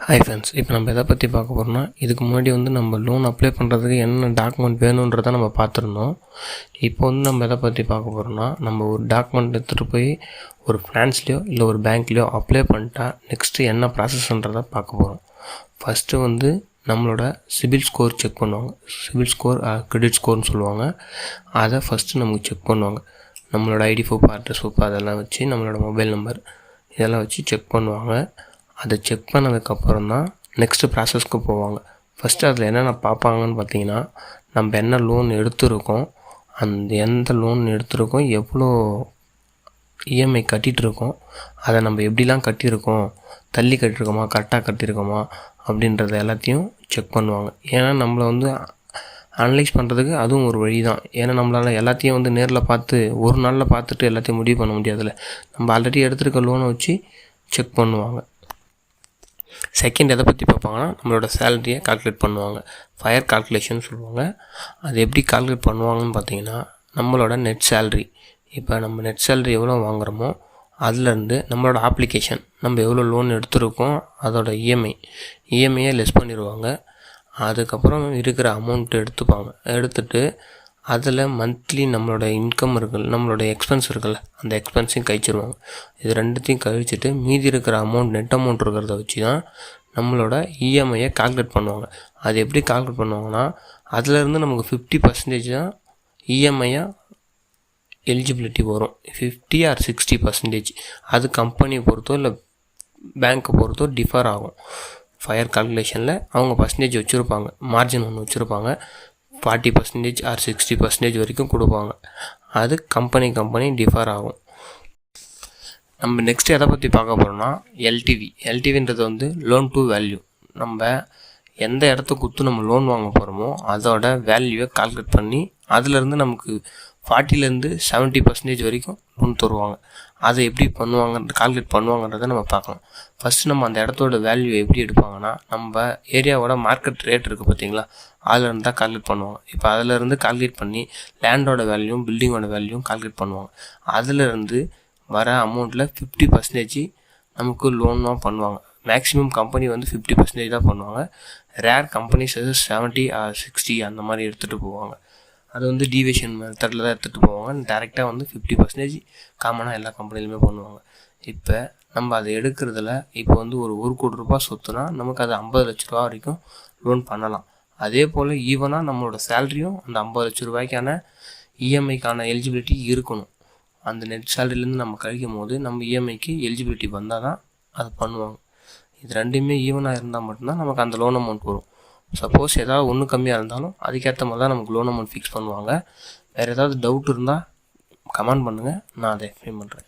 Hi friends, இப்போ நம்ம எதை பற்றி பார்க்க போகிறோம்னா, இதுக்கு முன்னாடி நம்ம லோன் அப்ளை பண்ணுறதுக்கு என்ன டாக்குமெண்ட் வேணுன்றதை நம்ம பார்த்துருந்தோம். இப்போ நம்ம எதை பற்றி பார்க்க போகிறோம்னா, நம்ம ஒரு டாக்குமெண்ட் எடுத்துகிட்டு போய் ஒரு ஃபினான்ஸ்லையோ இல்லை ஒரு பேங்க்லேயோ அப்ளை பண்ணிட்டா நெக்ஸ்ட்டு என்ன ப்ராசஸ்ன்றதை பார்க்க போகிறோம். ஃபஸ்ட்டு நம்மளோட சிபில் ஸ்கோர் செக் பண்ணுவாங்க. சிபில் ஸ்கோர் கிரெடிட் ஸ்கோர்னு சொல்லுவாங்க. அதை ஃபஸ்ட்டு நமக்கு செக் பண்ணுவாங்க. நம்மளோட ஐடி ப்ரூஃப், அட்ரஸ் ப்ரூஃப் அதெல்லாம் வச்சு, நம்மளோட மொபைல் நம்பர் இதெல்லாம் வச்சு செக் பண்ணுவாங்க. அதை செக் பண்ணதுக்கப்புறம் தான் நெக்ஸ்ட்டு ப்ராசஸ்க்கு போவாங்க. ஃபஸ்ட்டு அதில் என்னென்ன பார்ப்பாங்கன்னு பார்த்தீங்கன்னா, நம்ம என்ன லோன் எடுத்துருக்கோம், எந்த லோன் எடுத்துருக்கோம், எவ்வளோ இஎம்ஐ கட்டிகிட்ருக்கோம், அதை நம்ம எப்படிலாம் கட்டியிருக்கோம், தள்ளி கட்டியிருக்கோமா, கரெக்டாக கட்டியிருக்கோமா அப்படின்றத எல்லாத்தையும் செக் பண்ணுவாங்க. ஏன்னா நம்மளை அனலைஸ் பண்ணுறதுக்கு அதுவும் ஒரு வழி தான். ஏன்னா நம்மளால் எல்லாத்தையும் நேரில் பார்த்து ஒரு நாளில் பார்த்துட்டு எல்லாத்தையும் முடிவு பண்ண முடியாதுல்ல. நம்ம ஆல்ரெடி எடுத்துருக்க லோனை வச்சு செக் பண்ணுவாங்க. செகண்ட் எதை பற்றி பார்ப்பாங்கன்னா, நம்மளோட சேலரியை கால்குலேட் பண்ணுவாங்க. ஃபயர் கால்குலேஷன் சொல்லுவாங்க. அது எப்படி கால்குலேட் பண்ணுவாங்கன்னு பார்த்தீங்கன்னா, நம்மளோட நெட் சேலரி, இப்போ நம்ம நெட் சேலரி எவ்வளோ வாங்குகிறோமோ அதுலேருந்து நம்மளோட அப்ளிகேஷன், நம்ம எவ்வளோ லோன் எடுத்துருக்கோம் அதோட இஎம்ஐயை லெஸ் பண்ணிடுவாங்க. அதுக்கப்புறம் இருக்கிற அமௌண்ட்டு எடுத்துகிட்டு அதில் மந்த்லி நம்மளோட இன்கம் இருக்குல்ல, நம்மளோட எக்ஸ்பென்ஸ் இருக்குல்ல, அந்த எக்ஸ்பென்ஸையும் கழிச்சிருவாங்க. இது ரெண்டுத்தையும் கழிச்சிட்டு மீதி இருக்கிற அமௌண்ட், நெட் அமௌண்ட் இருக்கிறத வச்சு தான் நம்மளோட இஎம்ஐயை கால்குலேட் பண்ணுவாங்க. அது எப்படி கால்குலேட் பண்ணுவாங்கன்னா, அதிலேருந்து நமக்கு 50% தான் இஎம்ஐயாக எலிஜிபிலிட்டி வரும். 50 or 60%. அது கம்பெனியை பொறுத்தோ இல்லை பேங்க்கை பொறுத்தோ டிஃபர் ஆகும். ஃபயர் கால்குலேஷனில் அவங்க பர்சன்டேஜ் வச்சுருப்பாங்க, மார்ஜின் ஒன்று வச்சுருப்பாங்க. 40% or 60% வரைக்கும் கொடுப்பாங்க. அது கம்பெனி டிஃபர் ஆகும். நம்ம நெக்ஸ்ட் எதை பற்றி பார்க்க போகிறோம்னா, எல்டிவின்றது லோன் டு வேல்யூ. நம்ம எந்த இடத்த கொடுத்து நம்ம லோன் வாங்க போகிறோமோ அதோட வேல்யூவை கால்குலேட் பண்ணி அதிலேருந்து நமக்கு 40% 70% வரைக்கும் லோன் தருவாங்க. அதை எப்படி கால்குலேட் பண்ணுவாங்கன்றதை நம்ம பார்க்கலாம். ஃபஸ்ட்டு நம்ம அந்த இடத்தோட வேல்யூ எப்படி எடுப்பாங்கன்னா, நம்ம ஏரியாவோட மார்க்கெட் ரேட் இருக்குது பார்த்தீங்களா, அதிலேருந்து தான் கால்குலேட் பண்ணுவாங்க. இப்போ அதிலேருந்து கால்குலேட் பண்ணி லேண்டோட வேல்யூவும் பில்டிங்கோட வேல்யூவும் கால்குலேட் பண்ணுவாங்க. அதிலேருந்து வர அமௌண்ட்டில் 50% நமக்கு லோனாக பண்ணுவாங்க. மேக்ஸிமம் கம்பெனி 50% தான் பண்ணுவாங்க. ரேர் கம்பெனிஸ் 70 or 60 அந்த மாதிரி எடுத்துகிட்டு போவாங்க. அது டீவியேஷன் மெத்தடில் தான் எடுத்துகிட்டு போவாங்க. டேரெக்டாக 50% காமனாக எல்லா கம்பெனிலுமே பண்ணுவாங்க. இப்போ நம்ம அதை எடுக்கிறதுல இப்போ ஒரு 1 கோடி ரூபாய் சொத்துனா நமக்கு அது 50 லட்ச ரூபா வரைக்கும் லோன் பண்ணலாம். அதே போல் ஈவனாக நம்மளோட சேலரியும் அந்த 50 லட்ச ரூபாய்க்கான இஎம்ஐக்கான எலிஜிபிலிட்டி இருக்கணும். அந்த நெட் சேலரிலேருந்து நம்ம கழிக்கும் போது நம்ம இஎம்ஐக்கு எலிஜிபிலிட்டி வந்தால் தான் அது பண்ணுவாங்க. இது ரெண்டுமே ஈவனாக இருந்தால் மட்டும்தான் நமக்கு அந்த லோன் அமௌண்ட் வரும். சப்போஸ் ஏதாவது ஒன்று கம்மியாக இருந்தாலும் அதுக்கேற்ற மாதிரி தான் நமக்கு லோன் அமௌண்ட் ஃபிக்ஸ் பண்ணுவாங்க. வேறு ஏதாவது டவுட் இருந்தால் கமெண்ட் பண்ணுங்கள், நான் அதை எக்ஸ்பிளைன் பண்ணுறேன்.